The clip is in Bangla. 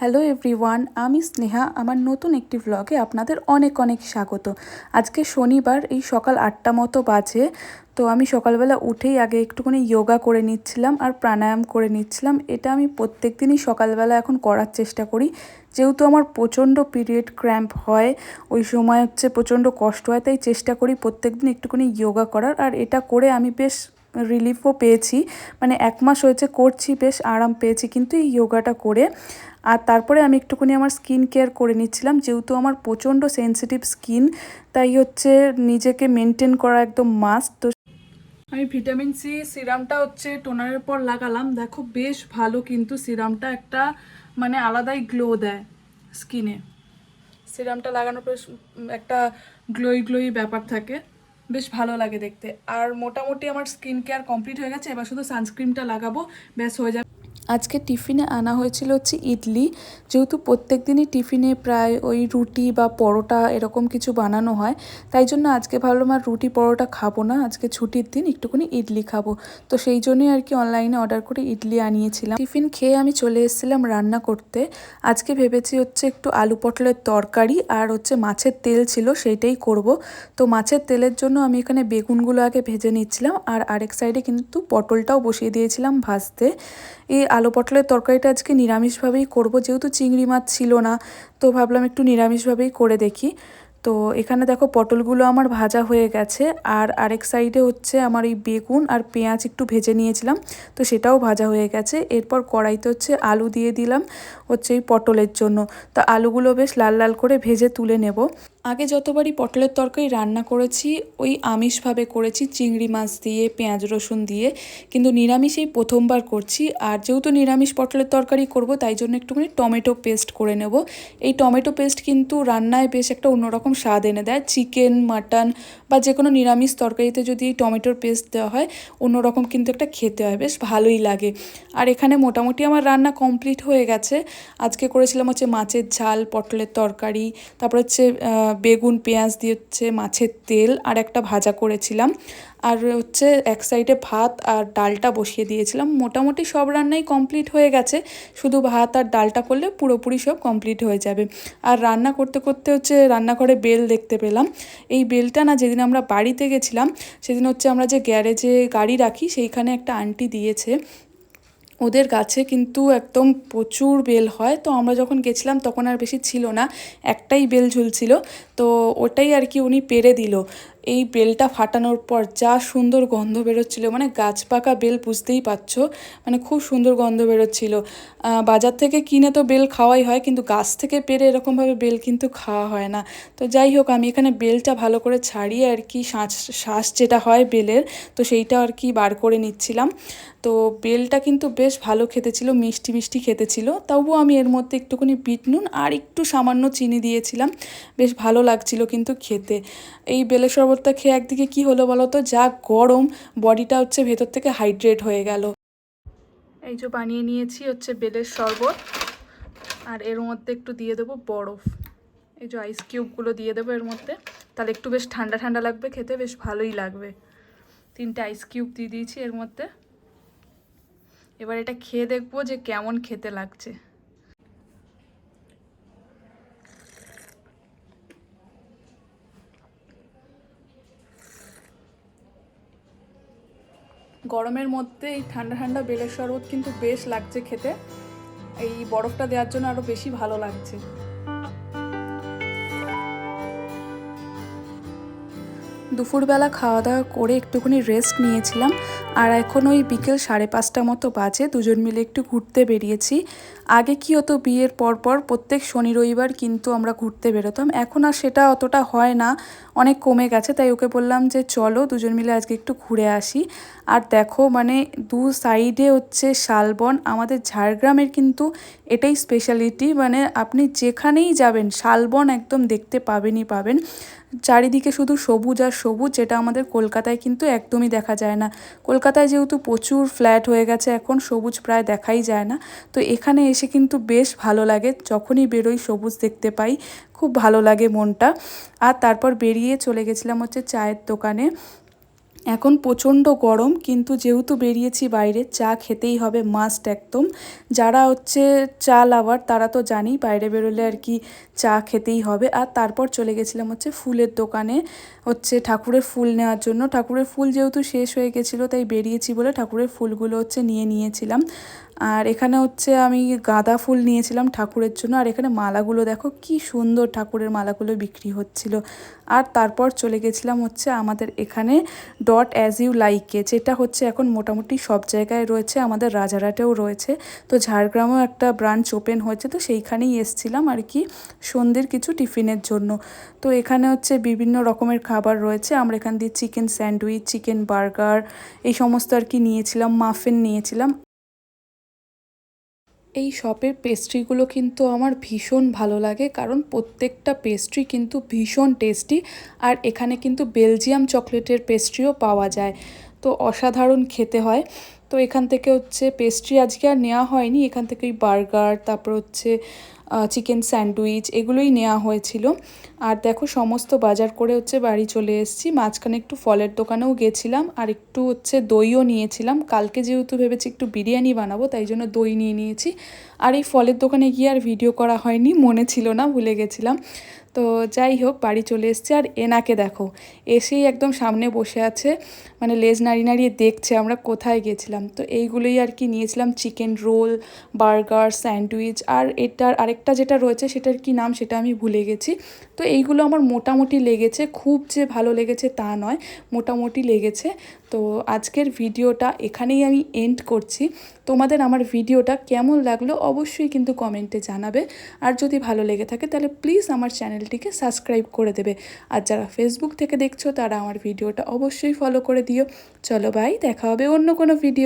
হ্যালো এভরিওয়ান, আমি স্নেহা। আমার নতুন একটি ভ্লগে আপনাদের অনেক অনেক স্বাগত। আজকে শনিবার, এই সকাল 8টা মতো বাজে। তো আমি সকালবেলা উঠেই আগে একটুখানি যোগা করে নিচ্ছিলাম আর প্রাণায়াম করে নিচ্ছিলাম। এটা আমি প্রত্যেক দিনই সকালবেলা এখন করার চেষ্টা করি, যেহেতু আমার প্রচণ্ড পিরিয়ড ক্র্যাম্প হয়, ওই সময় প্রচণ্ড কষ্ট হয়, তাই চেষ্টা করি প্রত্যেক দিন একটুখানি যোগা করার। আর এটা করে আমি বেশ রিলিফও পেয়েছি, মানে 1 মাস হয়েছে করছি, বেশ আরাম পেয়েছি কিন্তু এই যোগাটা করে। আর তারপরে আমি একটুখানি আমার স্কিন কেয়ার করে নিচ্ছিলাম, যেহেতু আমার প্রচণ্ড সেনসিটিভ স্কিন, তাই নিজেকে মেনটেন করা একদম মাস্ট। তো আমি ভিটামিন সি সিরামটা টোনারের পর লাগালাম, দেখো বেশ ভালো, কিন্তু সিরামটা একটা মানে আলাদাই গ্লো দেয় স্কিনে। সিরামটা লাগানোর পর একটা গ্লোই ব্যাপার থাকে, বেশ ভালো লাগে দেখতে। আর মোটামুটি আমার স্কিন কেয়ার কমপ্লিট হয়ে গেছে, এবার শুধু সানস্ক্রিনটা লাগাবো, ব্যাস হয়ে যাবে। আজকে টিফিনে আনা হয়েছিল ইডলি, যেহেতু প্রত্যেক দিনই টিফিনে প্রায় ওই রুটি বা পরোটা এরকম কিছু বানানো হয়, তাই জন্য আজকে ভাবলাম আর রুটি পরোটা খাবো না, আজকে ছুটির দিন, একটুখানি ইডলি খাবো। তো সেই জন্যই অনলাইনে অর্ডার করে ইডলি আনিয়েছিলাম। টিফিন খেয়ে আমি চলে এসেছিলাম রান্না করতে। আজকে ভেবেছি একটু আলু পটলের তরকারি আর মাছের তেল ছিল, সেইটাই করব। তো মাছের তেলের জন্য আমি এখানে বেগুনগুলো আগে ভেজে নিচ্ছিলাম, আর আরেক সাইডে কিন্তু পটলটাও বসিয়ে দিয়েছিলাম ভাজতে। এই আলু পটলের তরকারিটা আজকে নিরামিষভাবেই করব, যেহেতু চিংড়ি মাছ ছিল না, তো ভাবলাম একটু নিরামিষভাবেই করে দেখি। তো এখানে দেখো পটলগুলো আমার ভাজা হয়ে গেছে, আর আরেক সাইডে আমার এই বেগুন আর পেঁয়াজ একটু ভেজে নিয়েছিলাম, তো সেটাও ভাজা হয়ে গেছে। এরপর কড়াইতে আলু দিয়ে দিলাম এই পটলের জন্য। তো আলুগুলো বেশ লাল লাল করে ভেজে তুলে নেব। আগে যতবারই পটলের তরকারি রান্না করেছি ওই আমিষভাবে করেছি, চিংড়ি মাছ দিয়ে, পেঁয়াজ রসুন দিয়ে, কিন্তু নিরামিষ এই প্রথমবার করছি। আর যেহেতু নিরামিষ পটলের তরকারি করব, তাই জন্য একটুখানি টমেটো পেস্ট করে নেব। এই টমেটো পেস্ট কিন্তু রান্নায় বেশ একটা অন্যরকম স্বাদ এনে দেয়। চিকেন, মাটন বা যে কোনো নিরামিষ তরকারিতে যদি এই টমেটোর পেস্ট দেওয়া হয়, অন্যরকম কিন্তু একটা খেতে হয়, বেশ ভালোই লাগে। আর এখানে মোটামুটি আমার রান্না কমপ্লিট হয়ে গেছে। আজকে করেছিলাম মাছের ঝাল, পটলের তরকারি, তারপর বেগুন পেঁয়াজ দিয়ে মাছের তেল, আর একটা ভাজা করেছিলাম। আর এক সাইডে ভাত আর ডালটা বসিয়ে দিয়েছিলাম। মোটামুটি সব রান্নাই কমপ্লিট হয়ে গেছে, শুধু ভাত আর ডালটা করলে পুরোপুরি সব কমপ্লিট হয়ে যাবে। আর রান্না করতে করতে রান্নাঘরে বেল দেখতে পেলাম। এই বেলটা না, যেদিন আমরা বাড়িতে গেছিলাম সেদিন আমরা যে গ্যারেজে গাড়ি রাখি, সেইখানে একটা আন্টি দিয়েছে। ওদের গাছে কিন্তু একদম প্রচুর বেল হয়, তো আমরা যখন গেছিলাম তখন আর বেশি ছিল না, একটাই বেল ঝুলছিল। তো ওটাই উনি পেরে দিল। এই বেলটা ফাটানোর পর যা সুন্দর গন্ধ বেরোচ্ছিল, মানে গাছ পাকা বেল, বুঝতেই পারছো, মানে খুব সুন্দর গন্ধ বেরোচ্ছিল। বাজার থেকে কিনে তো বেল খাওয়াই হয়, কিন্তু গাছ থেকে পেরে এরকমভাবে বেল কিন্তু খাওয়া হয় না। তো যাই হোক, আমি এখানে বেলটা ভালো করে ছাড়িয়ে শ্বাস যেটা হয় বেলের, তো সেইটা বার করে নিচ্ছিলাম। তো বেলটা কিন্তু বেশ ভালো খেতে ছিল, মিষ্টি মিষ্টি খেতে ছিল। তবুও আমি এর মধ্যে একটুখানি বিট নুন আর একটু সামান্য চিনি দিয়েছিলাম, বেশ ভালো লাগছিল কিন্তু খেতে। এই বেলের শরবতটা খেয়ে একদিকে কি হলো বলো তো, যা গরম, বডিটা ভেতর থেকে হাইড্রেট হয়ে গেল। এই যে বানিয়ে নিয়েছি বেলের শরবত, আর এর মধ্যে একটু দিয়ে দেবো বরফ। এই যে আইস কিউবগুলো দিয়ে দেবো এর মধ্যে, তাহলে একটু বেশ ঠান্ডা ঠান্ডা লাগবে, খেতে বেশ ভালোই লাগবে। 3টে আইস কিউব দিয়ে দিয়েছি এর মধ্যে। এবার এটা খেয়ে দেখবো যে কেমন খেতে লাগছে। গরমের মধ্যে এই ঠান্ডা ঠান্ডা বেলের শরবত কিন্তু বেশ লাগছে খেতে, এই বরফটা দেওয়ার জন্য আরও বেশি ভালো লাগছে। দুপুরবেলা খাওয়া দাওয়া করে একটুখানি রেস্ট নিয়েছিলাম, আর এখন ওই বিকেল 5:30 মতো বাজে, দুজন মিলে একটু ঘুরতে বেরিয়েছি। আগে কি হতো, বিয়ের পরপর প্রত্যেক শনি রবিবার কিন্তু আমরা ঘুরতে বেরোতাম, এখন আর সেটা অতটা হয় না, অনেক কমে গেছে। তাই ওকে বললাম যে চলো দুজন মিলে আজকে একটু ঘুরে আসি। আর দেখো, মানে দু সাইডে শালবন, আমাদের ঝাড়গ্রামের কিন্তু এটাই স্পেশালিটি, মানে আপনি যেখানেই যাবেন শালবন একদম দেখতে পাবেনই পাবেন। চারিদিকে শুধু সবুজ আর সবুজ, যেটা আমাদের কলকাতায় কিন্তু একদমই দেখা যায় না। কলকাতায় যেহেতু প্রচুর ফ্ল্যাট হয়ে গেছে, এখন সবুজ প্রায় দেখাই যায় না। তো এখানে এসে কিন্তু বেশ ভালো লাগে, যখনই বেরোই সবুজ দেখতে পাই, খুব ভালো লাগে মনটা। আর তারপর বেরিয়ে চলে গেছিলাম চায়ের দোকানে। এখন প্রচণ্ড গরম, কিন্তু যেহেতু বেরিয়েছি বাইরে, চা খেতেই হবে মাস্ট একদম। যারা হচ্ছে চা লাভার তারা তো জানি বাইরে বেরোলে আর কি চা খেতেই হবে। আর তারপর চলে গেছিলাম হচ্ছে ফুলের দোকানে, হচ্ছে ঠাকুরের ফুল নেওয়ার জন্য। ঠাকুরের ফুল যেহেতু শেষ হয়ে গেছিলো তাই বেরিয়েছি বলে ঠাকুরের ফুলগুলো হচ্ছে নিয়েছিলাম। আর এখানে হচ্ছে আমি গাঁদা ফুল নিয়েছিলাম ঠাকুরের জন্য। আর এখানে মালাগুলো দেখো কি সুন্দর, ঠাকুরের মালাগুলো বিক্রি হচ্ছিল। আর তারপর চলে গেছিলাম হচ্ছে আমাদের এখানে ডট অ্যাজ ইউ লাইকে, যেটা হচ্ছে এখন মোটামুটি সব জায়গায় রয়েছে, আমাদের রাজারহাটেও রয়েছে, তো ঝাড়গ্রামেও একটা ব্রাঞ্চ ওপেন হয়েছে, তো সেইখানেই এসছিলাম আর কি সন্ধ্যের কিছু টিফিনের জন্য। তো এখানে হচ্ছে বিভিন্ন রকমের খাবার রয়েছে, আমরা এখান দিয়ে চিকেন স্যান্ডউইচ, চিকেন বার্গার এই সমস্ত আর কি নিয়েছিলাম, মাফিন নিয়েছিলাম। এই শপের পেস্ট্রিগুলো কিন্তু আমার ভীষণ ভালো লাগে, কারণ প্রত্যেকটা পেস্ট্রি কিন্তু ভীষণ টেস্টি। আর এখানে কিন্তু বেলজিয়াম চকলেটের পেস্ট্রিও পাওয়া যায়, তো অসাধারণ খেতে হয়। তো এখান থেকে হচ্ছে পেস্ট্রি আজকে আর নেওয়া হয়নি, এখান থেকে ওই বার্গার, তারপর হচ্ছে চিকেন স্যান্ডউইচ এগুলোই নেওয়া হয়েছিল। আর দেখো সমস্ত বাজার করে হচ্ছে বাড়ি চলে এসেছি। মাঝখানে একটু ফলের দোকানেও গেছিলাম, আর একটু হচ্ছে দইও নিয়েছিলাম। কালকে যেহেতু ভেবেছি একটু বিরিয়ানি বানাবো, তাই জন্য দই নিয়ে নিয়েছি। আর এই ফলের দোকানে গিয়ে আর ভিডিও করা হয়নি, মনে ছিল না, ভুলে গেছিলাম। তো যাই হোক বাড়ি চলে এসেছি। আর এনাকে দেখো, এসেই একদম সামনে বসে আছে, মানে লেজ নাড়িয়ে নাড়িয়ে দেখছে আমরা কোথায় গেছিলাম। তো এইগুলোই আর কি নিয়েছিলাম, চিকেন রোল, বার্গার, স্যান্ডউইচ। আর এটার আরেকটা যেটা রয়েছে সেটার কি নাম সেটা আমি ভুলে গেছি। তো এইগুলো আমার মোটামুটি লেগেছে, খুব যে ভালো লেগেছে তা নয়, মোটামুটি লেগেছে। তো আজকের ভিডিওটা এখানেই আমি এন্ড করছি। তোমাদের আমার ভিডিওটা কেমন লাগলো অবশ্যই কিন্তু কমেন্টে জানাবে। আর যদি ভালো লেগে থাকে তাহলে প্লিজ আমার চ্যানেলটিকে সাবস্ক্রাইব করে দেবে। আর যারা ফেসবুক থেকে দেখছো তারা আমার ভিডিওটা অবশ্যই ফলো করে দিও। চলো বাই, দেখা হবে অন্য কোনো ভিডিও।